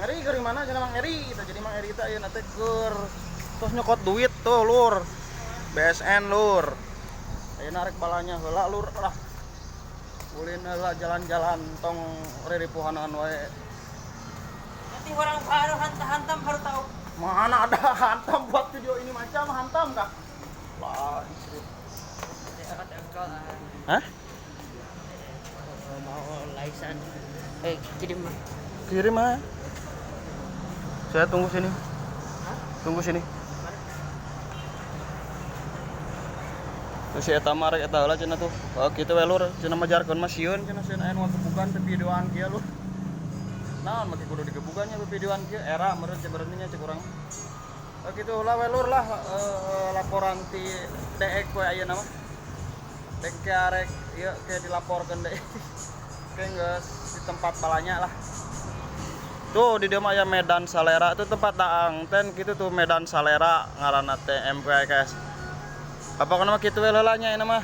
Eri ke mana cenah Mang Eri kita jadi Mang Eri kita ayeuna teh keur tos nyokot duit tuh lur. BSN lur. Ayeuna rek balanya heula lur lah. Ulin heula jalan-jalan tong riripuhanan wae. Nanti orang baru hantam baru tahu. Mana ada hantam buat video ini macam hantam kah? Wah, istri. Hah? Mau laisan. Kirim. Kirim aja. Saya tunggu sini. Tunggu sini. Terus si eta mah rek eta heula cenah tuh. Oh, kitu we lur, cenah majarkeun mah sieun cenah sieun aya nu kebukan teh videoan kieu lur. Naon make kudu digebukannya videoan kieu era meureun teh berhentinya cek urang. Oh kitu heula we lur lah laporan ti DX we ayeuna mah. Dek arek ieu ke dilaporkeun deui. Oke geus di tempat balanya lah. Tuh di dieu mah aya Medan Salera itu tempat daang ten kitu tuh Medan Salera ngaranna teh MPKS. Apa kana mah kitu we leulanya ieu mah.